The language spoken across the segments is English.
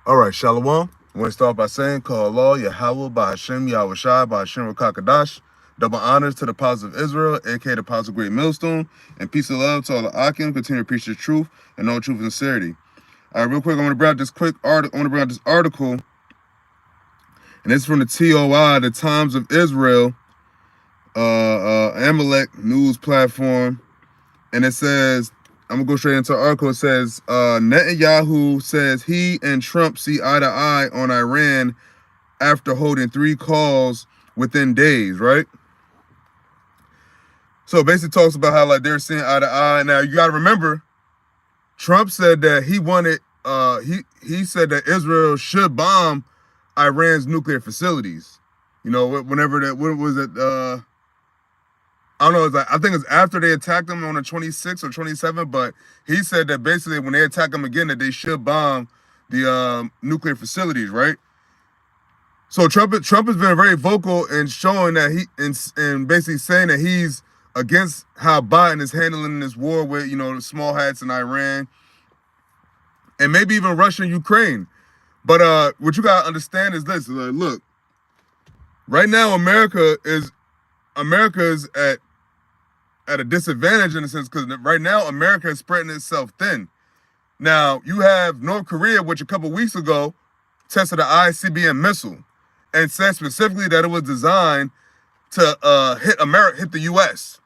All right, Shalom. I want to start by saying, call Allah, YAHAWAH, BAHASHAM, YAHAWASHI, BAHASHAM, Rakakadash. Double honors to the Apostle of Israel, aka the Apostle of Great Millstone, and peace and love to all the Akim. Continue to preach the truth and all truth and sincerity. All right, real quick, I want to bring out this article, and it's from the TOI, the Times of Israel, Amalek news platform, and it says, I'm going to go straight into the article. It says, Netanyahu says he and Trump see eye to eye on Iran after holding 3 calls within days, right? So it basically talks about how like they're seeing eye to eye. Now, you got to remember, Trump said that he wanted, he said that Israel should bomb Iran's nuclear facilities. You know, whenever that, what was it, I don't know, it's like, I think it's after they attacked them on the 26th or 27th, but he said that basically when they attack them again, that they should bomb the nuclear facilities, right? So Trump has been very vocal in showing that and basically saying that he's against how Biden is handling this war with, you know, the small hats in Iran and maybe even Russia and Ukraine. But what you gotta understand is this: like, look, right now America is at a disadvantage in a sense, because right now America is spreading itself thin. Now you have North Korea, which a couple weeks ago tested an ICBM missile and said specifically that it was designed to hit the U.S.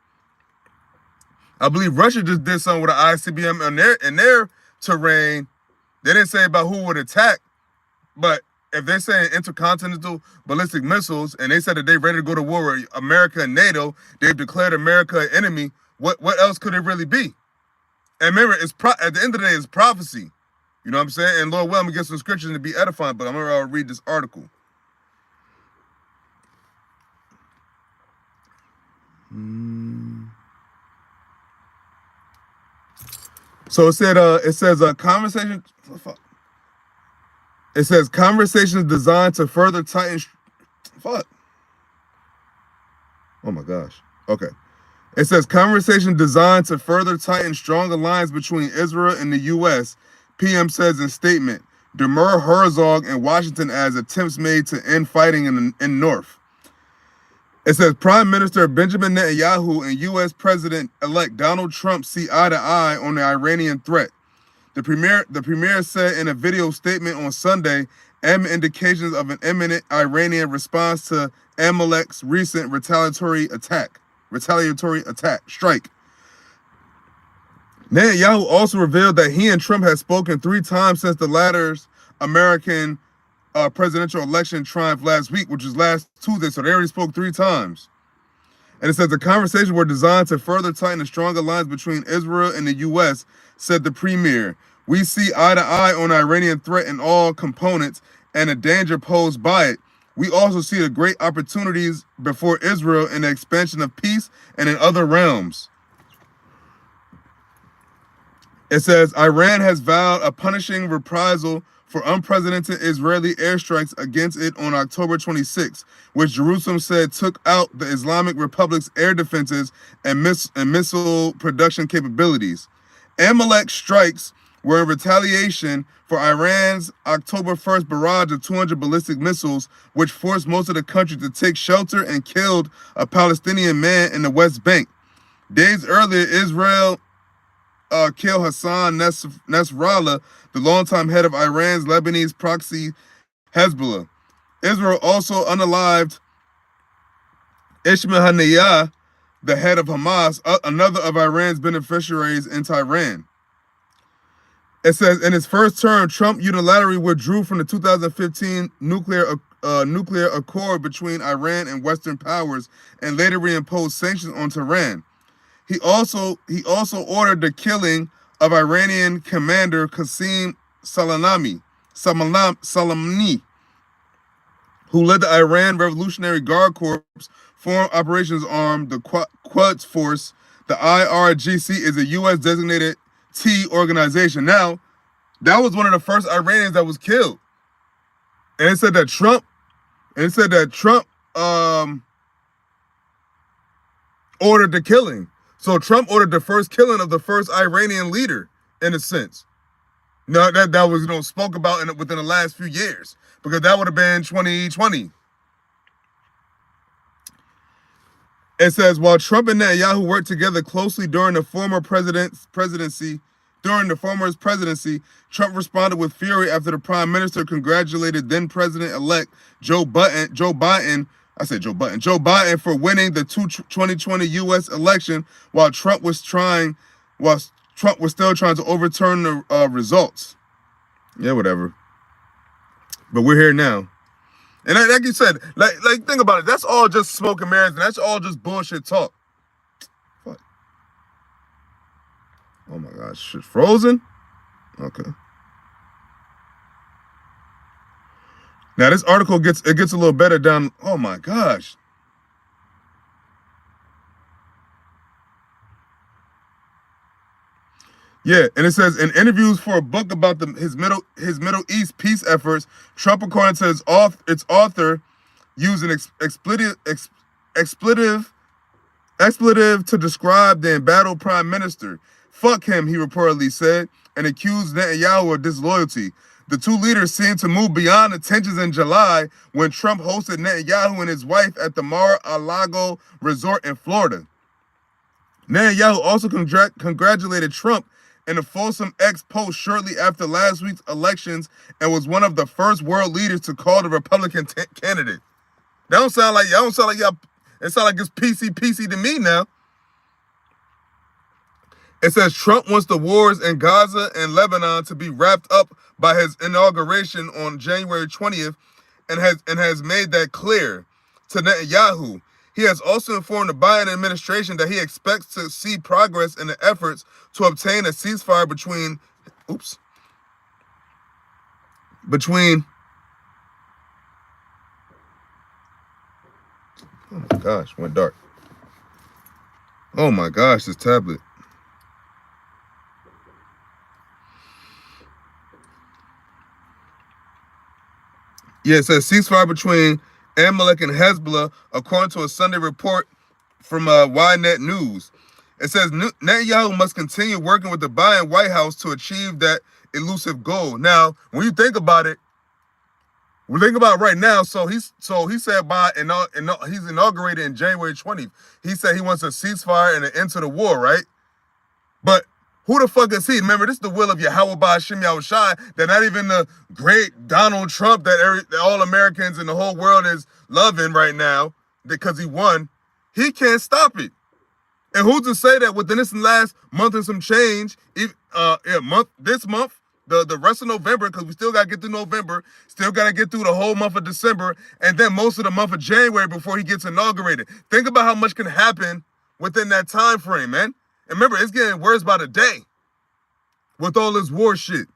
I believe Russia just did something with an ICBM in their terrain. They didn't say about who would attack, but if they're saying intercontinental ballistic missiles, and they said that they're ready to go to war with America and NATO, they've declared America an enemy. What else could it really be? And remember, at the end of the day, it's prophecy. You know what I'm saying? And Lord willing, we get some scriptures to be edifying, but I'm going to read this article. So it says a conversation. It says conversations designed to further tighten. Fuck. Oh my gosh. Okay. It says conversation designed to further tighten strong alliance between Israel and the U.S. PM says in statement. Demur Herzog in Washington as attempts made to end fighting in North. It says Prime Minister Benjamin Netanyahu and U.S. President-elect Donald Trump see eye to eye on the Iranian threat. The premier said in a video statement on Sunday, indications of an imminent Iranian response to Amalek's recent retaliatory strike. Netanyahu also revealed that he and Trump had spoken 3 times since the latter's American presidential election triumph last week, which was last Tuesday, so they already spoke 3 times. And it says the conversations were designed to further tighten the strong alliance between Israel and the U.S., said the premier. We see eye to eye on the Iranian threat in all components and the danger posed by it. We also see the great opportunities before Israel in the expansion of peace and in other realms. It says Iran has vowed a punishing reprisal for unprecedented Israeli airstrikes against it on October 26, which Jerusalem said took out the Islamic Republic's air defenses and missile production capabilities. Amalek strikes were in retaliation for Iran's October 1st barrage of 200 ballistic missiles, which forced most of the country to take shelter and killed a Palestinian man in the West Bank. Days earlier, Israel killed Hassan Nasrallah, the longtime head of Iran's Lebanese proxy Hezbollah. Israel also unalived Ismail Haniyeh, the head of Hamas, another of Iran's beneficiaries in Tehran. It says, in his first term, Trump unilaterally withdrew from the 2015 nuclear accord between Iran and Western powers and later reimposed sanctions on Tehran. He also ordered the killing of Iranian commander Qasem Soleimani, who led the Iran Revolutionary Guard Corps Foreign Operations Arm, the Quds Force. The IRGC is a U.S. designated T organization. Now, that was one of the first Iranians that was killed. And it said that Trump ordered the killing. So Trump ordered the first killing of the first Iranian leader, in a sense. No, that was spoke about within the last few years, because that would have been 2020. It says, while Trump and Netanyahu worked together closely during the former's presidency, Trump responded with fury after the prime minister congratulated then President-elect Joe Biden for winning the 2020 U.S. election, while Trump was still trying to overturn the results. Yeah, whatever. But we're here now. And like you said, like think about it. That's all just smoke and mirrors, and that's all just bullshit talk. What? Oh my gosh, shit's frozen? Okay. Now this article gets a little better down. Oh my gosh. Yeah, and it says, in interviews for a book about his Middle East peace efforts, Trump, according to its author, used an expletive to describe the embattled prime minister. Fuck him, he reportedly said, and accused Netanyahu of disloyalty. The two leaders seemed to move beyond the tensions in July when Trump hosted Netanyahu and his wife at the Mar-a-Lago resort in Florida. Netanyahu also congratulated Trump in a fulsome X post shortly after last week's elections, and was one of the first world leaders to call the Republican candidate. That don't sound like y'all. It sounds like it's PC to me now. It says Trump wants the wars in Gaza and Lebanon to be wrapped up by his inauguration on January 20th, and has made that clear to Netanyahu. He has also informed the Biden administration that he expects to see progress in the efforts to obtain a ceasefire between oh my gosh, went dark. Oh my gosh, this tablet. Yeah, it says ceasefire between Amalek and Hezbollah, according to a Sunday report from Ynet News. It says Netanyahu must continue working with the Biden White House to achieve that elusive goal. Now, when you think about it, right now. So he said he's inaugurated in January 20th. He said he wants a ceasefire and an end to the war, right? But who the fuck is he? Remember, this is the will of YAHAWAH, BAHASHAM, YAHAWASHI. That not even the great Donald Trump that all Americans in the whole world is loving right now because he won. He can't stop it. And who's to say that within this last month and some change, this month, the rest of November, because we still got to get through November, still got to get through the whole month of December, and then most of the month of January before he gets inaugurated. Think about how much can happen within that time frame, man. And remember, it's getting worse by the day with all this war shit.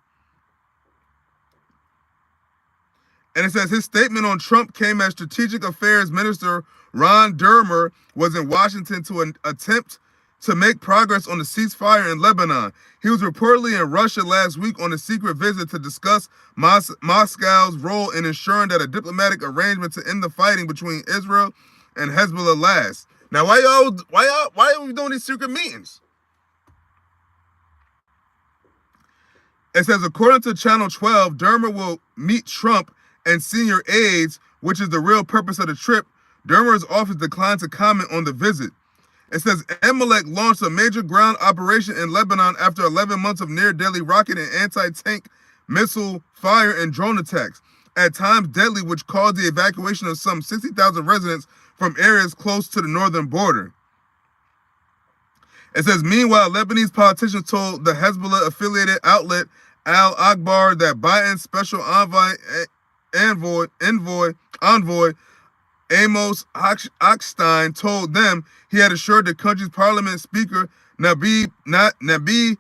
And it says his statement on Trump came as Strategic Affairs Minister Ron Dermer was in Washington to attempt to make progress on the ceasefire in Lebanon. He was reportedly in Russia last week on a secret visit to discuss Moscow's role in ensuring that a diplomatic arrangement to end the fighting between Israel and Hezbollah lasts. Now, why are we doing these secret meetings? It says, according to Channel 12, Dermer will meet Trump and senior aides, which is the real purpose of the trip. Dermer's office declined to comment on the visit. It says Amalek launched a major ground operation in Lebanon after 11 months of near-deadly rocket and anti-tank missile fire and drone attacks, at times deadly, which caused the evacuation of some 60,000 residents from areas close to the northern border. It says, meanwhile, Lebanese politicians told the Hezbollah-affiliated outlet Al Akbar that Biden's special envoy Amos Hochstein told them he had assured the country's parliament speaker Nabi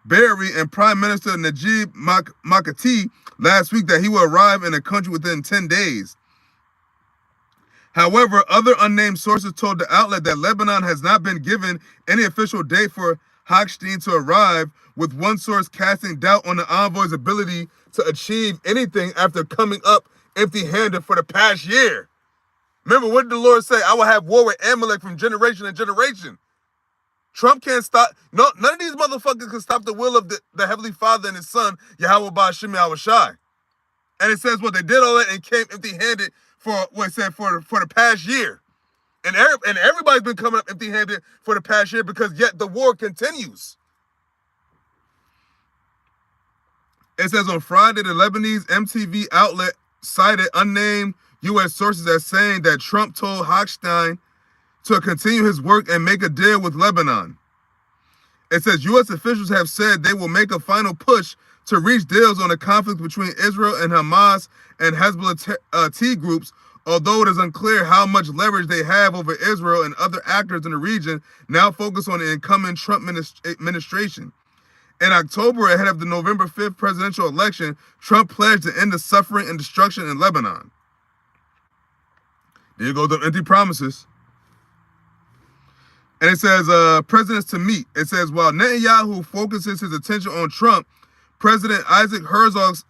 Berri and Prime Minister Najib Mikati last week that he will arrive in the country within 10 days. However, other unnamed sources told the outlet that Lebanon has not been given any official date for Hochstein to arrive, with one source casting doubt on the envoy's ability to achieve anything after coming up empty-handed for the past year. Remember, what did the Lord say? I will have war with Amalek from generation to generation. Trump can't stop. No, none of these motherfuckers can stop the will of the Heavenly Father and His Son, Yahawah BAHASHAM YAHAWASHI. And it says what they did all that and came empty-handed for what it said for the past year. And everybody's been coming up empty-handed for the past year because yet the war continues. It says on Friday, the Lebanese MTV outlet cited unnamed U.S. sources as saying that Trump told Hochstein to continue his work and make a deal with Lebanon. It says U.S. officials have said they will make a final push to reach deals on the conflict between Israel and Hamas and Hezbollah T groups, although it is unclear how much leverage they have over Israel and other actors in the region now focused on the incoming Trump administration. In October, ahead of the November 5th presidential election, Trump pledged to end the suffering and destruction in Lebanon. There you go, the empty promises. And it says, presidents to meet. It says, while Netanyahu focuses his attention on Trump, President Isaac Herzog's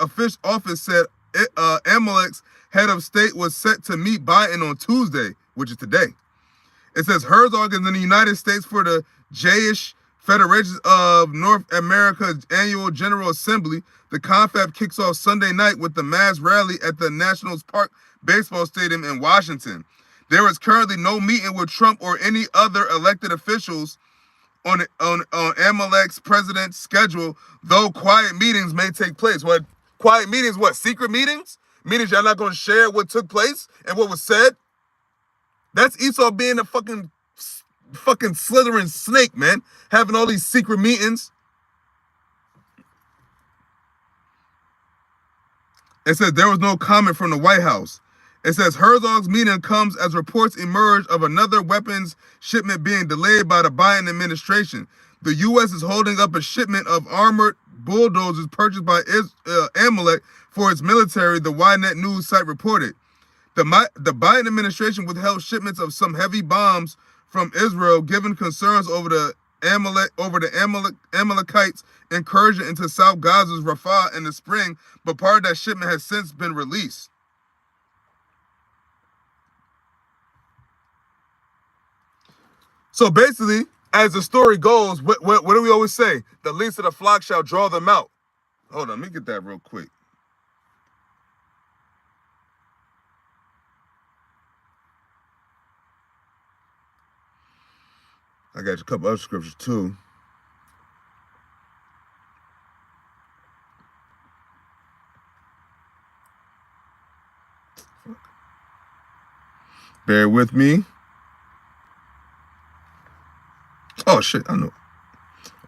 office said Amalek's head of state was set to meet Biden on Tuesday, which is today. It says Herzog is in the United States for the Jewish Federation of North America's annual General Assembly. The confab kicks off Sunday night with the mass rally at the Nationals Park Baseball Stadium in Washington. There is currently no meeting with Trump or any other elected officials on Amalek's president's schedule, though quiet meetings may take place. What quiet meetings? What, secret meetings? Meetings y'all not going to share what took place and what was said? That's Esau being a fucking slithering snake, man. Having all these secret meetings. It says there was no comment from the White House. It says Herzog's meeting comes as reports emerge of another weapons shipment being delayed by the Biden administration. The U.S. is holding up a shipment of armored bulldozers purchased by Amalek for its military, the Ynet news site reported. The Biden administration withheld shipments of some heavy bombs from Israel, given concerns over the Amalekites' incursion into South Gaza's Rafah in the spring, but part of that shipment has since been released. So basically, as the story goes, what do we always say? The least of the flock shall draw them out. Hold on, let me get that real quick. I got a couple other scriptures too. Bear with me. Oh shit, I know.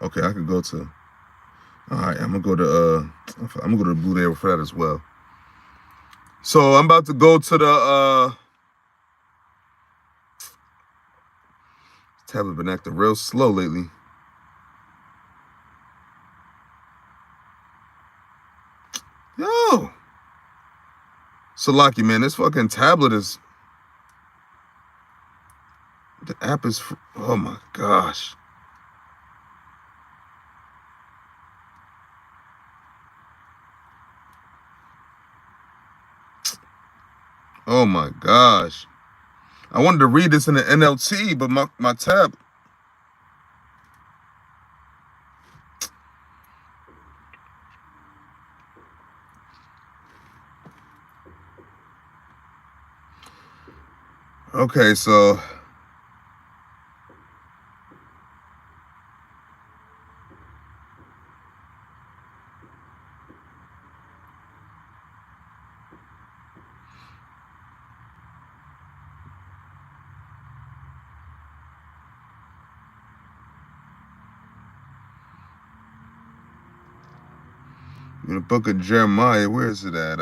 Okay, I can go to. All right, I'm gonna go to the Blue Day for that as well. So I'm about to go to the tablet been acting real slow lately. Yo, Salaki, man, this fucking tablet is. The app is. Oh my gosh. Oh my gosh. I wanted to read this in the NLT, but my tab. Okay, so. In the book of Jeremiah, where is it at?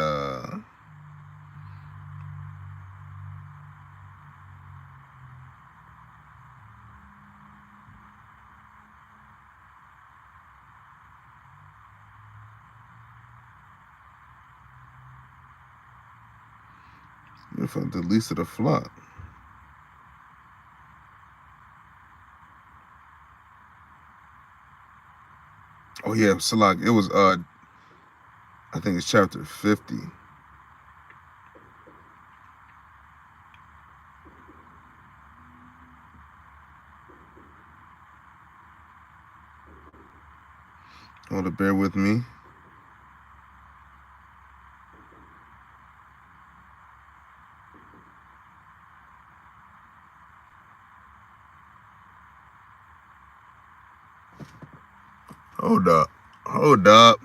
The least of the flock. Oh yeah, Salak. It was I think it's chapter 50. Hold it, bear with me. Hold up. Hold up.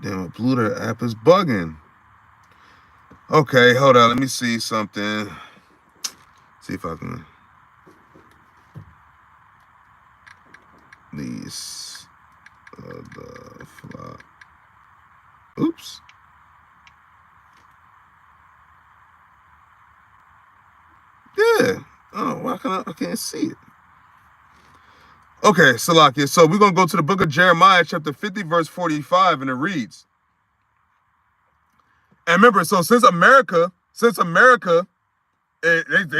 Damn, Pluto app is bugging. Okay, hold on. Let me see something. See if I can. These. The fly. Oops. Yeah. Oh, why can't I can't see it? Okay, Salakia. So we're going to go to the book of Jeremiah, chapter 50, verse 45, and it reads. And remember, so since America, they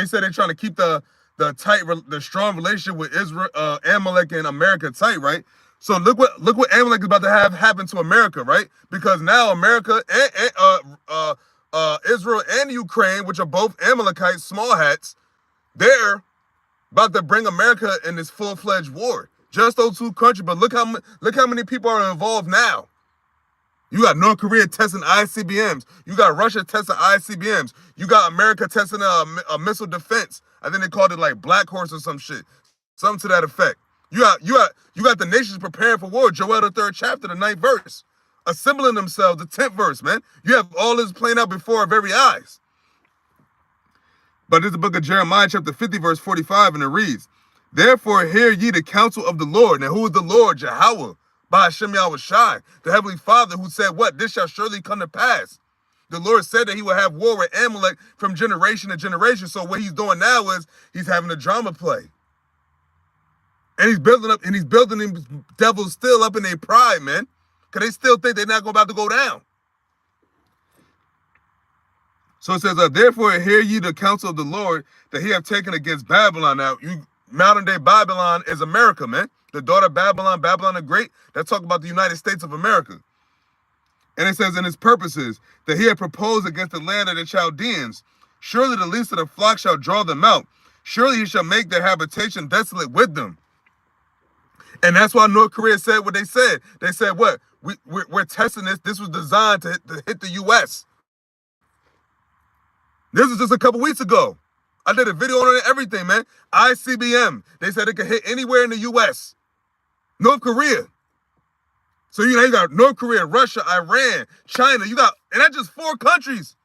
said they're trying to keep the strong relationship with Israel, Amalek and America tight, right? So look what Amalek is about to have happen to America, right? Because now America and Israel and Ukraine, which are both Amalekites, small hats, they're about to bring America in this full-fledged war. Just those two countries, but look how many people are involved now. You got North Korea testing ICBMs. You got Russia testing ICBMs. You got America testing a missile defense. I think they called it like Black Horse or some shit, something to that effect. You got the nations preparing for war. Joel the 3rd chapter, the 9th verse, assembling themselves. The 10th verse, man. You have all this playing out before our very eyes. But this is the book of Jeremiah, chapter 50, verse 45, and it reads, "Therefore hear ye the counsel of the Lord." Now, who is the Lord? Yahawah. BAHASHAM YAHAWASHI, the Heavenly Father, who said what? This shall surely come to pass. The Lord said that he will have war with Amalek from generation to generation. So what he's doing now is he's having a drama play. And he's building them devils still up in their pride, man. Because they still think they're not about to go down. So it says, "Therefore hear ye the counsel of the Lord that he have taken against Babylon." Now, modern day Babylon is America, man. The daughter of Babylon, Babylon the Great, that talk about the United States of America. And it says in his purposes that he had proposed against the land of the Chaldeans. Surely the least of the flock shall draw them out. Surely he shall make their habitation desolate with them. And that's why North Korea said what they said. They said what? We're testing this. This was designed to hit the U.S. This was just a couple weeks ago. I did a video on it and everything, man. ICBM. They said it could hit anywhere in the U.S. North Korea. So you got North Korea, Russia, Iran, China. And that's just 4 countries.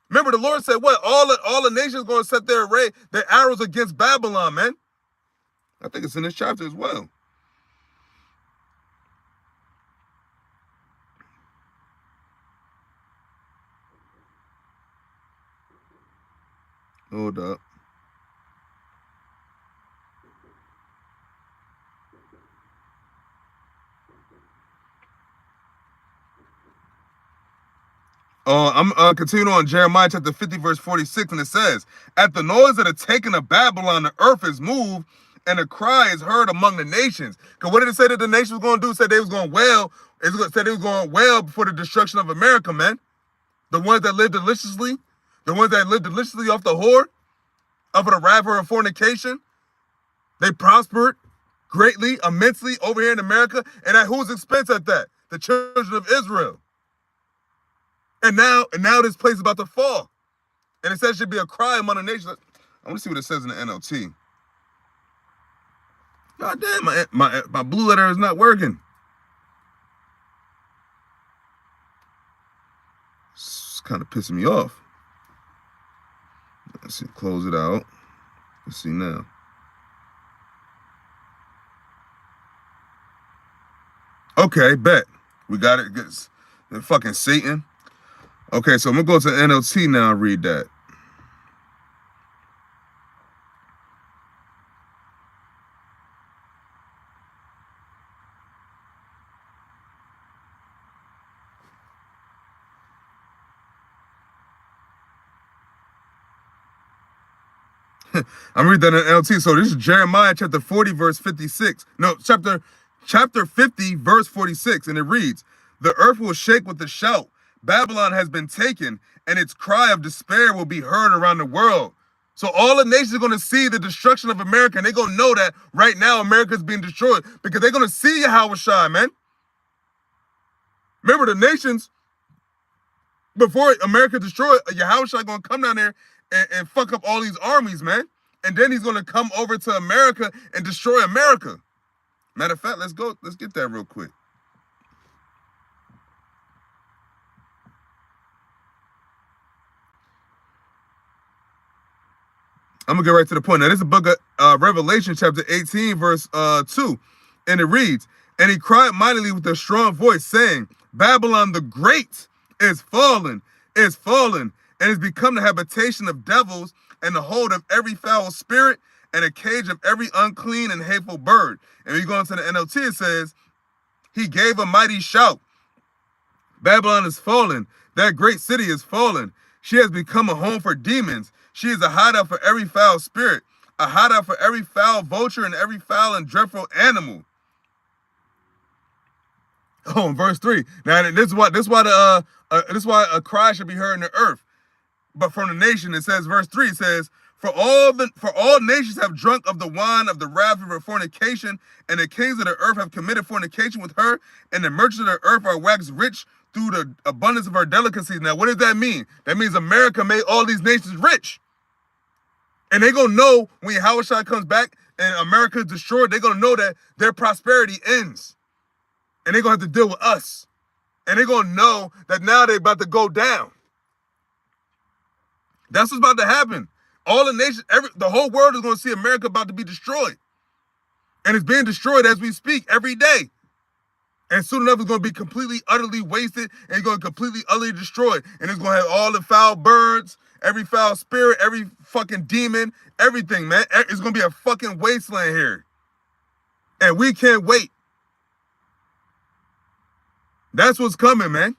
Remember, the Lord said what? All the nations going to set their arrows against Babylon, man. I think it's in this chapter as well. Hold up. I'm continuing on Jeremiah chapter 50, verse 46, and it says, "At the noise of the taking of Babylon, the earth is moved, and a cry is heard among the nations." Because what did it say that the nation was going to do? It said they was going to wail. It said they was going to wail before the destruction of America, man. The ones that lived deliciously, off the whore, off of the wrath of fornication, they prospered greatly, immensely over here in America, and at whose expense at that? The children of Israel. And now this place is about to fall. And it says it should be a cry among the nations. I want to see what it says in the NLT. God damn, my blue letter is not working. It's kind of pissing me off. Let's see, close it out. Let's see now. Okay, bet. We got it. The fucking Satan. Okay, so I'm going to go to NLT now and read that. I'm reading that in NLT. So this is Jeremiah chapter 40, verse 56. No, chapter 50, verse 46. And it reads, "The earth will shake with a shout. Babylon has been taken, and its cry of despair will be heard around the world." So all the nations are going to see the destruction of America, and they're going to know that right now America is being destroyed because they're going to see YAHAWASHI, man. Remember, the nations, before America destroyed, YAHAWASHI going to come down there and fuck up all these armies, man. And then he's going to come over to America and destroy America. Matter of fact, let's get that real quick. I'm going to get right to the point. Now, this is the book of Revelation, chapter 18, verse 2. And it reads, "And he cried mightily with a strong voice, saying, Babylon the Great is fallen, and is become the habitation of devils, and the hold of every foul spirit, and a cage of every unclean and hateful bird." And when you go into the NLT, it says, "He gave a mighty shout. Babylon is fallen. That great city is fallen. She has become a home for demons. She is a hideout for every foul spirit, a hideout for every foul vulture and every foul and dreadful animal." Oh, in verse 3. Now this is why a cry should be heard in the earth. But from the nation, it says, verse 3 says, For all nations have drunk of the wine of the wrath of her fornication, and the kings of the earth have committed fornication with her, and the merchants of the earth are waxed rich through the abundance of her delicacies. Now, what does that mean? That means America made all these nations rich. And they're going to know when YAHAWASHI comes back and America is destroyed, they're going to know that their prosperity ends. And they're going to have to deal with us. And they're going to know that now they're about to go down. That's what's about to happen. All the nations, the whole world is going to see America about to be destroyed. And it's being destroyed as we speak every day. And soon enough, it's going to be completely, utterly wasted. And it's going to completely, utterly destroyed. And it's going to have all the foul birds, every foul spirit, every fucking demon, everything, man. It's going to be a fucking wasteland here. And we can't wait. That's what's coming, man.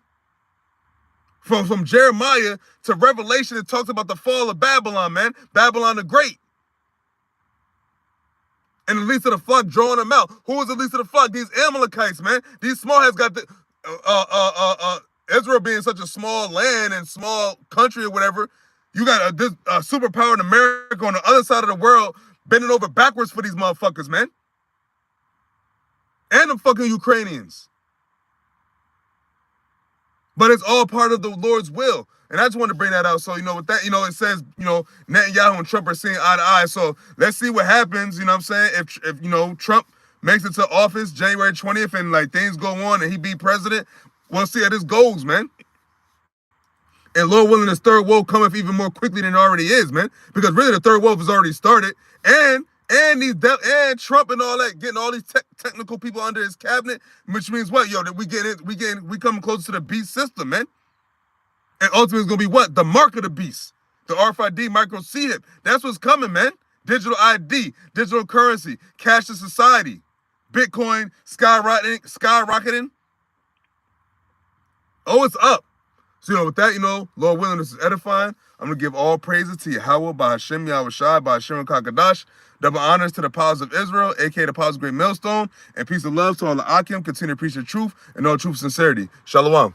From Jeremiah to Revelation, it talks about the fall of Babylon, man. Babylon the Great. And the least of the flock drawing them out. Who was the least of the flock? These Amalekites, man. These small heads got the Israel being such a small land and small country or whatever. You got a superpower in America on the other side of the world bending over backwards for these motherfuckers, man. And the fucking Ukrainians. But it's all part of the Lord's will. And I just wanted to bring that out. So, with that, it says, Netanyahu and Trump are seeing eye to eye. So let's see what happens, you know what I'm saying? If Trump makes it to office January 20th and things go on and he be president, we'll see how this goes, man. And Lord willing, this third world cometh even more quickly than it already is, man. Because really the third world has already started. And Trump and all that, getting all these technical people under his cabinet, which means what? That we coming closer to the beast system, man. And ultimately it's gonna be what? The mark of the beast. The RFID micro chip. That's what's coming, man. Digital ID, digital currency, cashless society, Bitcoin skyrocketing. Oh, it's up. So with that, Lord willing, this is edifying. I'm gonna give all praises to Yahawah, BAHASHAM, YAHAWASHI, BAHASHAM Kakadash. Double honors to the powers of Israel, aka the powers of Great Millstone, and peace and love to all the Akim. Continue to preach the truth and all truth and sincerity. Shalom.